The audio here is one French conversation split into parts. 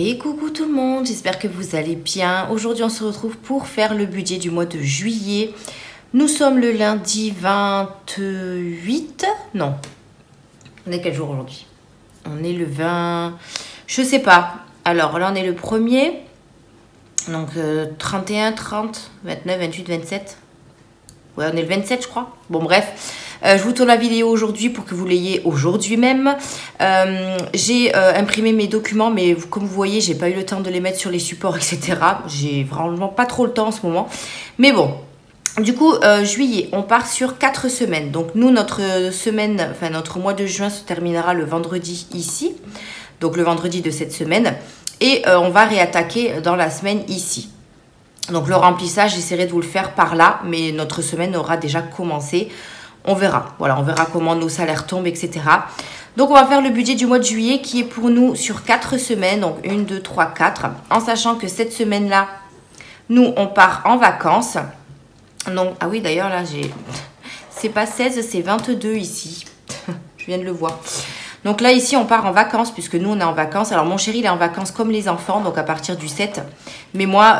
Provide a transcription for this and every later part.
Et coucou tout le monde, j'espère que vous allez bien. Aujourd'hui on se retrouve pour faire le budget du mois de juillet. Nous sommes le lundi 28. Non, on est quel jour aujourd'hui? On est le 20... Je sais pas. Alors là on est le 1er. Donc 31, 30, 29, 28, 27. Ouais, on est le 27 je crois. Bon bref. Je vous tourne la vidéo aujourd'hui pour que vous l'ayez aujourd'hui même. J'ai imprimé mes documents, mais comme vous voyez, j'ai pas eu le temps de les mettre sur les supports, etc. J'ai vraiment pas trop le temps en ce moment. Mais bon, du coup, juillet, on part sur 4 semaines. Donc nous, notre semaine, enfin notre mois de juin se terminera le vendredi ici. Donc le vendredi de cette semaine. Et on va réattaquer dans la semaine ici. Donc le remplissage, j'essaierai de vous le faire par là, mais notre semaine aura déjà commencé. On verra, voilà, on verra comment nos salaires tombent, etc. Donc, on va faire le budget du mois de juillet qui est pour nous sur 4 semaines. Donc, 1, 2, 3, 4. En sachant que cette semaine-là, nous, on part en vacances. Donc, ah oui, d'ailleurs, là, j'ai... C'est pas 16, c'est 22 ici. Je viens de le voir. Donc là, ici, on part en vacances puisque nous, on est en vacances. Alors, mon chéri, il est en vacances comme les enfants, donc à partir du 7. Mais moi,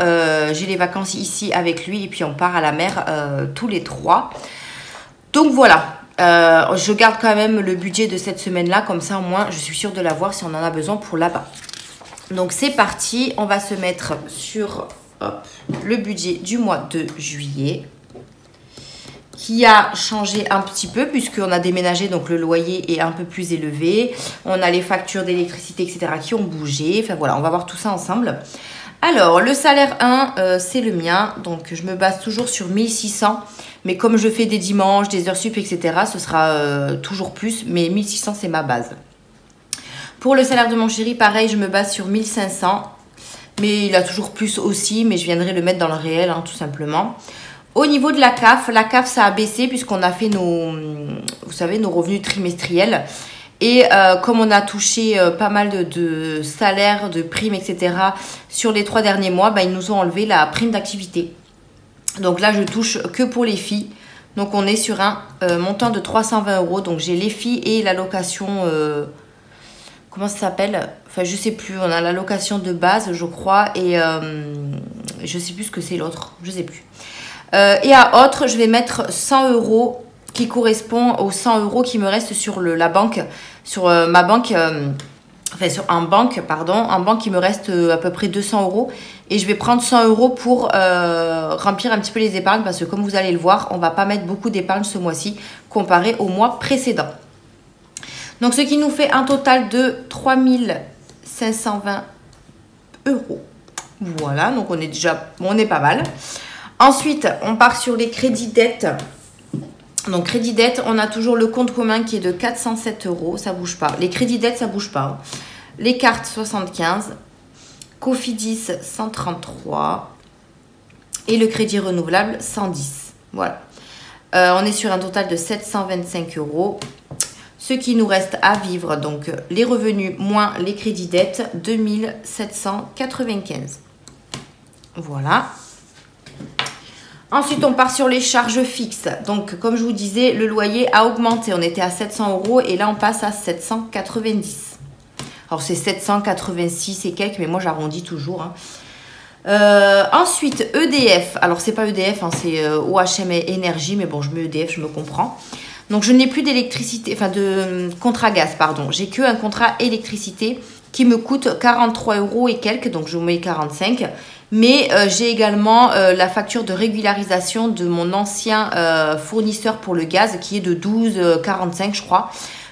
j'ai les vacances ici avec lui et puis on part à la mer tous les 3. Donc voilà, je garde quand même le budget de cette semaine-là, comme ça au moins je suis sûre de l'avoir si on en a besoin pour là-bas. Donc c'est parti, on va se mettre sur le budget du mois de juillet, qui a changé un petit peu puisqu'on a déménagé, donc le loyer est un peu plus élevé. On a les factures d'électricité, etc. qui ont bougé, enfin voilà, on va voir tout ça ensemble. Alors, le salaire 1, c'est le mien, donc je me base toujours sur 1600. Mais comme je fais des dimanches, des heures sup, etc., ce sera toujours plus. Mais 1600, c'est ma base. Pour le salaire de mon chéri, pareil, je me base sur 1500. Mais il a toujours plus aussi, mais je viendrai le mettre dans le réel, hein, tout simplement. Au niveau de la CAF, ça a baissé puisqu'on a fait nos, vous savez, nos revenus trimestriels. Et comme on a touché pas mal de salaires, de primes, etc. sur les 3 derniers mois, bah, ils nous ont enlevé la prime d'activité. Donc là, je touche que pour les filles. Donc on est sur un montant de 320 €. Donc j'ai les filles et l'allocation... comment ça s'appelle? Enfin, je sais plus. On a l'allocation de base, je crois. Et je sais plus ce que c'est l'autre. Je sais plus. Et à autre, je vais mettre 100 € qui correspond aux 100 € qui me restent sur la banque. Sur ma banque... enfin, sur un banque, pardon. En banque, il me reste à peu près 200 €. Et je vais prendre 100 € pour remplir un petit peu les épargnes. Parce que comme vous allez le voir, on ne va pas mettre beaucoup d'épargne ce mois-ci comparé au mois précédent. Donc, ce qui nous fait un total de 3 520 €. Voilà, donc on est déjà... on est pas mal. Ensuite, on part sur les crédits dettes. Donc, crédit dette, on a toujours le compte commun qui est de 407 €. Ça ne bouge pas. Les crédits dettes, ça ne bouge pas. Les cartes, 75. Cofidis, 133. Et le crédit renouvelable, 110. Voilà. On est sur un total de 725 €. Ce qui nous reste à vivre, donc les revenus moins les crédits dettes, 2795. Voilà. Ensuite, on part sur les charges fixes. Donc, comme je vous disais, le loyer a augmenté. On était à 700 € et là, on passe à 790. Alors, c'est 786 et quelques, mais moi, j'arrondis toujours. Hein. Ensuite, EDF. Alors, c'est pas EDF, hein, c'est OHM Énergie, mais bon, je mets EDF, je me comprends. Donc, je n'ai plus d'électricité, enfin, de contrat gaz, pardon. J'ai qu'un contrat électricité qui me coûte 43 € et quelques, donc je mets 45. Mais j'ai également la facture de régularisation de mon ancien fournisseur pour le gaz qui est de 12,45 je crois.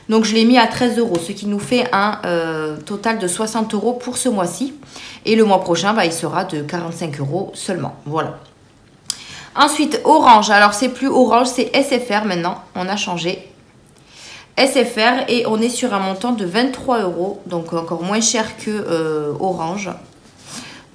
Donc je l'ai mis à 13 €, ce qui nous fait un total de 60 € pour ce mois-ci. Et le mois prochain, bah, il sera de 45 € seulement. Voilà. Ensuite, Orange. Alors c'est plus Orange, c'est SFR maintenant. On a changé. SFR et on est sur un montant de 23 €. Donc encore moins cher que Orange.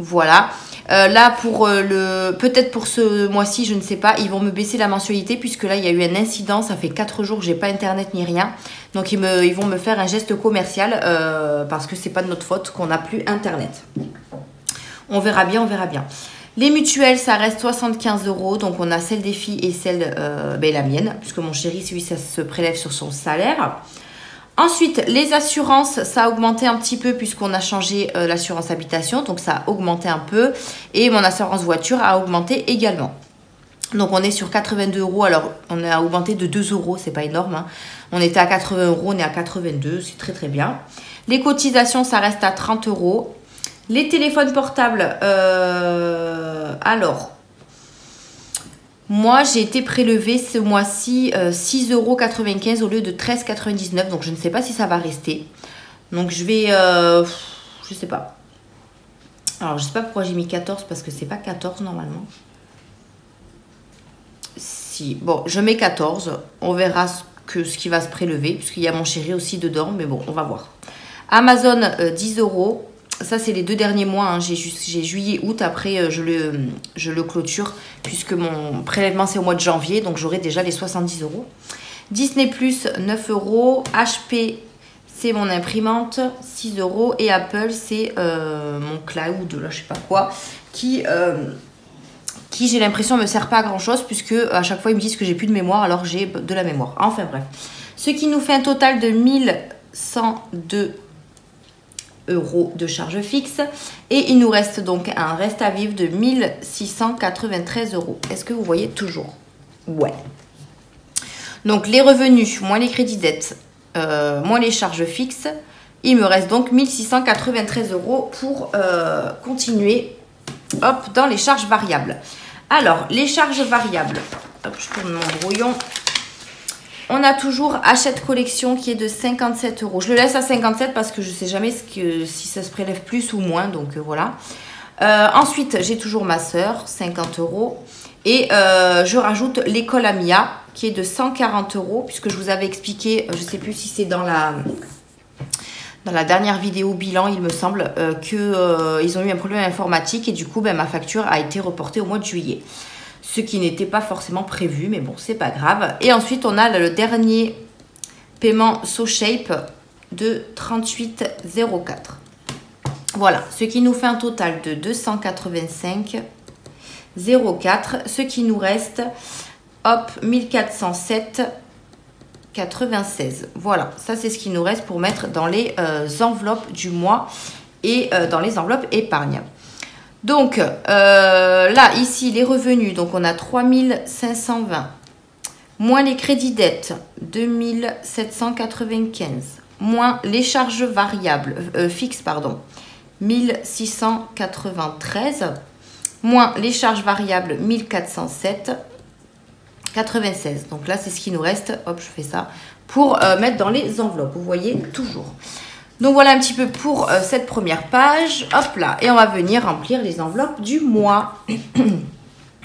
Voilà. Là, pour peut-être pour ce mois-ci, je ne sais pas, ils vont me baisser la mensualité puisque là, il y a eu un incident. Ça fait 4 jours que j'ai pas internet ni rien. Donc, ils vont me faire un geste commercial parce que c'est pas de notre faute qu'on n'a plus internet. On verra bien, on verra bien. Les mutuelles, ça reste 75 €. Donc, on a celle des filles et celle, la mienne, puisque mon chéri, celui, ça se prélève sur son salaire. Ensuite, les assurances, ça a augmenté un petit peu puisqu'on a changé l'assurance habitation. Donc, ça a augmenté un peu. Et mon assurance voiture a augmenté également. Donc, on est sur 82 €. Alors, on a augmenté de 2 €. C'est pas énorme. Hein. On était à 80 €. On est à 82. C'est très, très bien. Les cotisations, ça reste à 30 €. Les téléphones portables, alors... Moi, j'ai été prélevée ce mois-ci 6,95 € au lieu de 13,99 €. Donc, je ne sais pas si ça va rester. Donc, je vais... je sais pas. Alors, je sais pas pourquoi j'ai mis 14 parce que c'est pas 14 normalement. Si. Bon, je mets 14. On verra ce qui va se prélever puisqu'il y a mon chéri aussi dedans. Mais bon, on va voir. Amazon, 10 €. Ça, c'est les 2 derniers mois. Hein. J'ai juillet, août. Après, je le clôture puisque mon prélèvement, c'est au mois de janvier. Donc, j'aurai déjà les 70 €. Disney+, 9 €. HP, c'est mon imprimante, 6 €. Et Apple, c'est mon cloud, là, je sais pas quoi, qui j'ai l'impression, ne me sert pas à grand-chose puisque à chaque fois, ils me disent que j'ai plus de mémoire alors que j'ai de la mémoire. Enfin, bref. Ce qui nous fait un total de 1102 € de charge fixe et il nous reste donc un reste à vivre de 1693 €. Est-ce que vous voyez toujours? Ouais. Donc les revenus moins les crédits dettes moins les charges fixes, il me reste donc 1693 € pour continuer hop dans les charges variables. Alors les charges variables, hop, je tourne mon brouillon. On a toujours Hachette Collection qui est de 57 €. Je le laisse à 57 parce que je ne sais jamais si ça se prélève plus ou moins. Donc voilà. Ensuite, j'ai toujours ma sœur, 50 €. Et je rajoute l'école Amia qui est de 140 € puisque je vous avais expliqué, je ne sais plus si c'est dans la dernière vidéo bilan, il me semble, qu'ils ont eu un problème informatique et du coup, ma facture a été reportée au mois de juillet. Ce qui n'était pas forcément prévu, mais bon, c'est pas grave. Et ensuite, on a le dernier paiement SoShape de 38,04. Voilà, ce qui nous fait un total de 285,04. Ce qui nous reste, hop, 1407,96. Voilà, ça c'est ce qui nous reste pour mettre dans les enveloppes du mois et dans les enveloppes épargne. Donc, là, ici, les revenus, donc on a 3520, moins les crédits dettes, 2795, moins les charges variables, fixes, pardon, 1693, moins les charges variables, 1407,96. Donc là, c'est ce qui nous reste, hop, je fais ça, pour mettre dans les enveloppes, vous voyez, toujours. Donc voilà un petit peu pour cette première page. Hop là. Et on va venir remplir les enveloppes du mois.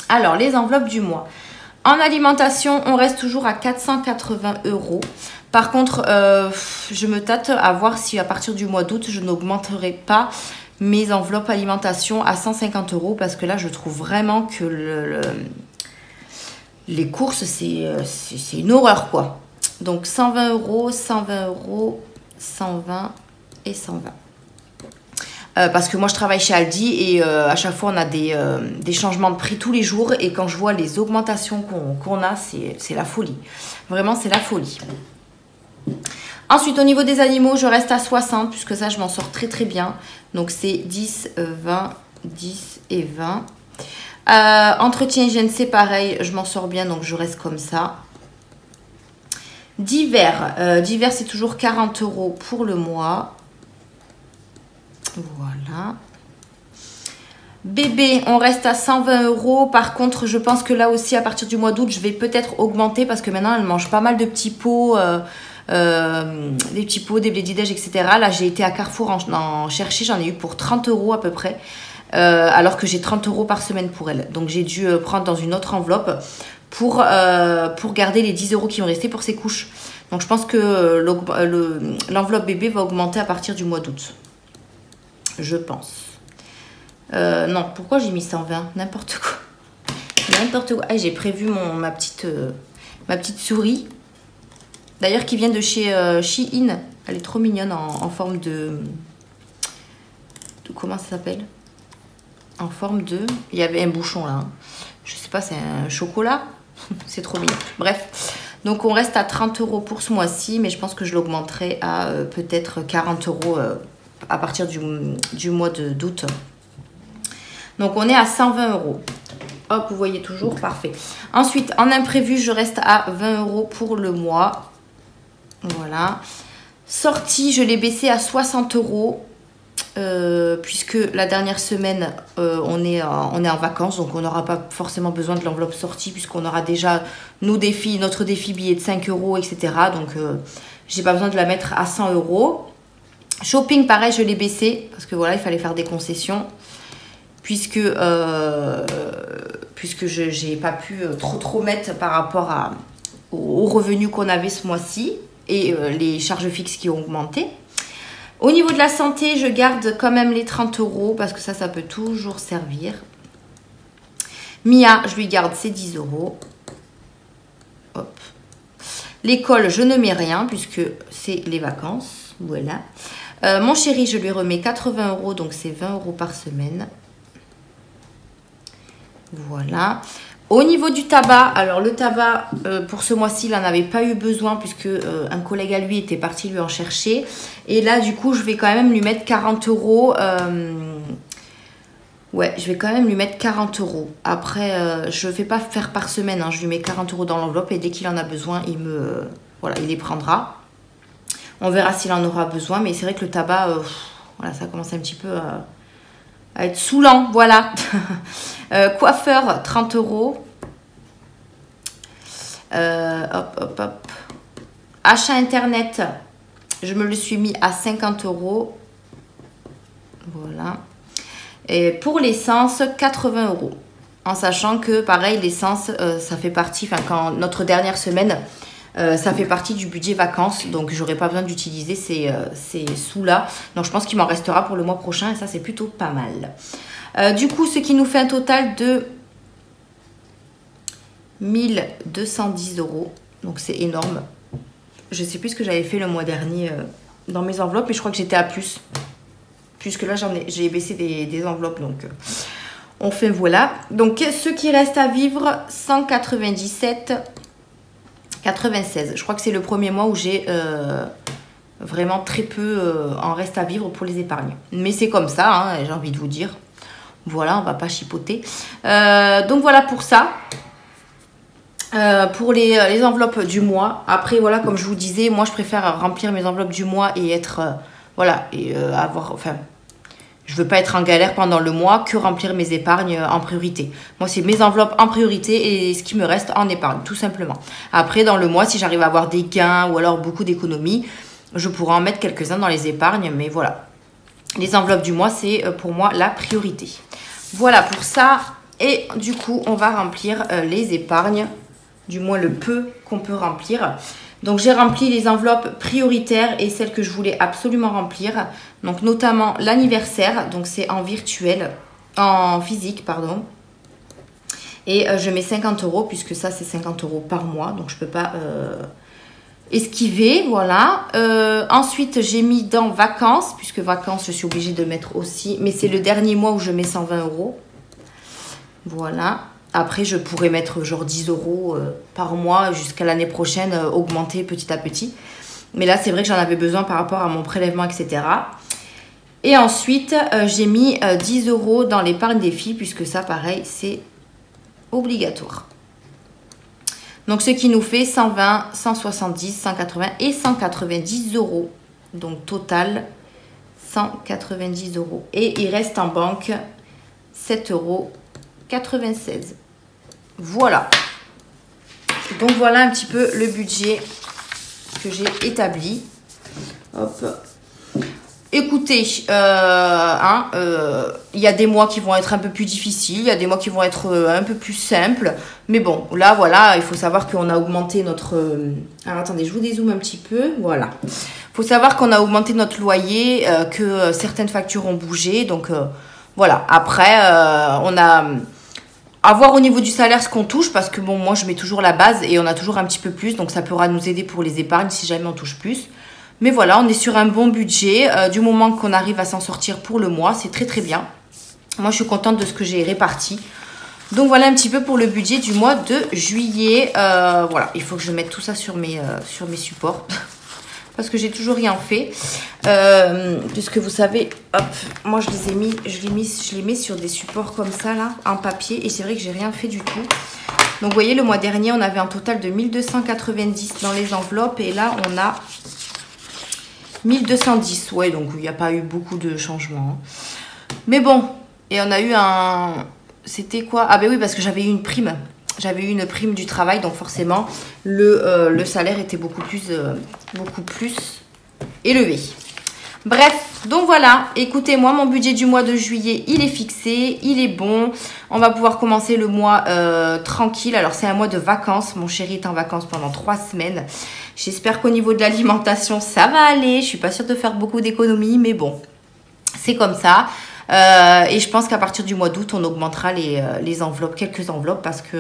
Alors, les enveloppes du mois. En alimentation, on reste toujours à 480 €. Par contre, je me tâte à voir si à partir du mois d'août, je n'augmenterai pas mes enveloppes alimentation à 150 € parce que là, je trouve vraiment que les courses, c'est une horreur, quoi. Donc, 120 €, 120 €, 120 et 120. Parce que moi je travaille chez Aldi et à chaque fois on a des changements de prix tous les jours et quand je vois les augmentations qu'on a, c'est la folie. Vraiment c'est la folie. Ensuite au niveau des animaux je reste à 60 puisque ça je m'en sors très très bien. Donc c'est 10, 20, 10 et 20. Entretien hygiène c'est pareil, je m'en sors bien donc je reste comme ça. Divers, divers c'est toujours 40 € pour le mois. Voilà. Bébé, on reste à 120 €. Par contre, je pense que là aussi, à partir du mois d'août, je vais peut-être augmenter parce que maintenant, elle mange pas mal de petits pots, des petits pots, des blédidèges, etc. Là, j'ai été à Carrefour en chercher. J'en ai eu pour 30 € à peu près. Alors que j'ai 30 € par semaine pour elle. Donc, j'ai dû prendre dans une autre enveloppe pour garder les 10 € qui me restaient pour ses couches. Donc, je pense que l'enveloppe bébé va augmenter à partir du mois d'août. Je pense. Non, pourquoi j'ai mis 120? N'importe quoi. N'importe quoi. Ah, j'ai prévu ma petite souris. D'ailleurs, qui vient de chez Shein. Elle est trop mignonne en forme de... Comment ça s'appelle? En forme de... Il y avait un bouchon là. Hein. Je sais pas, c'est un chocolat. C'est trop mignon. Bref. Donc on reste à 30 € pour ce mois-ci, mais je pense que je l'augmenterai à peut-être 40 € à partir du mois d'août. Donc on est à 120 €. Hop, vous voyez toujours, parfait. Ensuite, en imprévu, je reste à 20 € pour le mois. Voilà. Sortie, je l'ai baissé à 60 €. Puisque la dernière semaine on est en vacances, donc on n'aura pas forcément besoin de l'enveloppe sortie puisqu'on aura déjà notre défi billet de 5 €, etc. Donc j'ai pas besoin de la mettre à 100 €. Shopping, pareil, je l'ai baissé parce que voilà, il fallait faire des concessions puisque j'ai pas pu trop mettre par rapport aux revenus qu'on avait ce mois-ci et les charges fixes qui ont augmenté. Au niveau de la santé, je garde quand même les 30 € parce que ça peut toujours servir. Mia, je lui garde ses 10 €. Hop. L'école, je ne mets rien puisque c'est les vacances. Voilà. Mon chéri, je lui remets 80 €, donc c'est 20 € par semaine. Voilà. Au niveau du tabac, alors le tabac, pour ce mois-ci, il n'en avait pas eu besoin puisque un collègue à lui était parti lui en chercher. Et là, du coup, je vais quand même lui mettre 40 €. Ouais, je vais quand même lui mettre 40 €. Après, je ne fais pas faire par semaine. Hein. Je lui mets 40 € dans l'enveloppe et dès qu'il en a besoin, voilà, il les prendra. On verra s'il en aura besoin. Mais c'est vrai que le tabac, voilà, ça commence un petit peu à être saoulant. Voilà. Coiffeur, 30 €. Hop. Achat internet, je me le suis mis à 50 €. Voilà. Et pour l'essence, 80 €. En sachant que, pareil, l'essence, ça fait partie, enfin, quand notre dernière semaine, ça fait partie du budget vacances. Donc, j'aurai pas besoin d'utiliser ces sous-là. Donc, je pense qu'il m'en restera pour le mois prochain. Et ça, c'est plutôt pas mal. Du coup, ce qui nous fait un total de 1210 €. Donc, c'est énorme. Je sais plus ce que j'avais fait le mois dernier dans mes enveloppes. Mais je crois que j'étais à plus. Puisque là, j'ai baissé des enveloppes. Donc, on fait voilà. Donc, ce qui reste à vivre, 197,96. Je crois que c'est le premier mois où j'ai vraiment très peu en reste à vivre pour les épargnes. Mais c'est comme ça, hein, j'ai envie de vous dire. Voilà, on va pas chipoter. Donc, voilà pour ça. Pour les enveloppes du mois. Après, voilà, comme je vous disais, moi, je préfère remplir mes enveloppes du mois et être... voilà, et avoir... Enfin, je veux pas être en galère pendant le mois que remplir mes épargnes en priorité. Moi, c'est mes enveloppes en priorité et ce qui me reste en épargne, tout simplement. Après, dans le mois, si j'arrive à avoir des gains ou alors beaucoup d'économies, je pourrais en mettre quelques-uns dans les épargnes. Mais voilà, les enveloppes du mois, c'est pour moi la priorité. Voilà pour ça. Et du coup, on va remplir les épargnes, du moins le peu qu'on peut remplir. Donc, j'ai rempli les enveloppes prioritaires et celles que je voulais absolument remplir. Donc, notamment l'anniversaire. Donc, c'est en virtuel, en physique, pardon. Et je mets 50 € puisque ça, c'est 50 € par mois. Donc, je ne peux pas esquiver. Voilà. Ensuite, j'ai mis dans vacances. Puisque vacances, je suis obligée de mettre aussi. Mais c'est le dernier mois où je mets 120 €. Voilà. Après, je pourrais mettre genre 10 € par mois jusqu'à l'année prochaine, augmenter petit à petit. Mais là, c'est vrai que j'en avais besoin par rapport à mon prélèvement, etc. Et ensuite, j'ai mis 10 € dans l'épargne des filles, puisque ça, pareil, c'est obligatoire. Donc, ce qui nous fait 120, 170, 180 et 190 €. Donc, total, 190 €. Et il reste en banque 7,96 €. Voilà. Donc voilà un petit peu le budget que j'ai établi. Hop. Écoutez, il y a des mois qui vont être un peu plus difficiles, il y a des mois qui vont être un peu plus simples. Mais bon, là, voilà, il faut savoir qu'on a augmenté notre... Alors, attendez, je vous dézoome un petit peu. Voilà. Il faut savoir qu'on a augmenté notre loyer, que certaines factures ont bougé. Donc, voilà. Après, on a... À voir au niveau du salaire ce qu'on touche, parce que bon, moi je mets toujours la base et on a toujours un petit peu plus, donc ça pourra nous aider pour les épargnes si jamais on touche plus. Mais voilà, on est sur un bon budget, du moment qu'on arrive à s'en sortir pour le mois, c'est très très bien. Moi je suis contente de ce que j'ai réparti. Donc voilà un petit peu pour le budget du mois de juillet. Voilà, il faut que je mette tout ça sur mes supports. Parce que j'ai toujours rien fait. Puisque vous savez, hop, moi je les mets sur des supports comme ça là, en papier. Et c'est vrai que j'ai rien fait du tout. Donc vous voyez, le mois dernier, on avait un total de 1290 dans les enveloppes. Et là, on a 1210. Ouais, donc il n'y a pas eu beaucoup de changements. Mais bon, et on a eu un... C'était quoi? Ah ben oui, parce que j'avais eu une prime. J'avais eu une prime du travail, donc forcément, le salaire était beaucoup plus élevé. Bref, donc voilà, écoutez-moi, mon budget du mois de juillet, il est fixé, il est bon. On va pouvoir commencer le mois tranquille. Alors, c'est un mois de vacances. Mon chéri est en vacances pendant 3 semaines. J'espère qu'au niveau de l'alimentation, ça va aller. Je suis pas sûre de faire beaucoup d'économies, mais bon, c'est comme ça. Et je pense qu'à partir du mois d'août, on augmentera les enveloppes, quelques enveloppes, parce que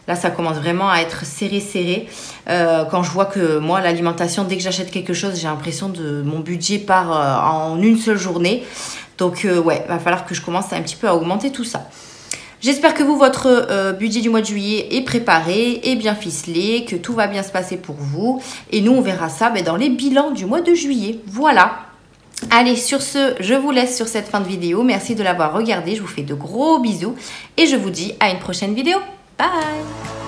là, ça commence vraiment à être serré. Quand je vois que moi, l'alimentation, dès que j'achète quelque chose, j'ai l'impression de mon budget part en une seule journée. Donc, ouais, va falloir que je commence un petit peu à augmenter tout ça. J'espère que vous, votre budget du mois de juillet est préparé, est bien ficelé, que tout va bien se passer pour vous. Et nous, on verra ça dans les bilans du mois de juillet. Voilà. Allez, sur ce, je vous laisse sur cette fin de vidéo. Merci de l'avoir regardé. Je vous fais de gros bisous et je vous dis à une prochaine vidéo. Bye!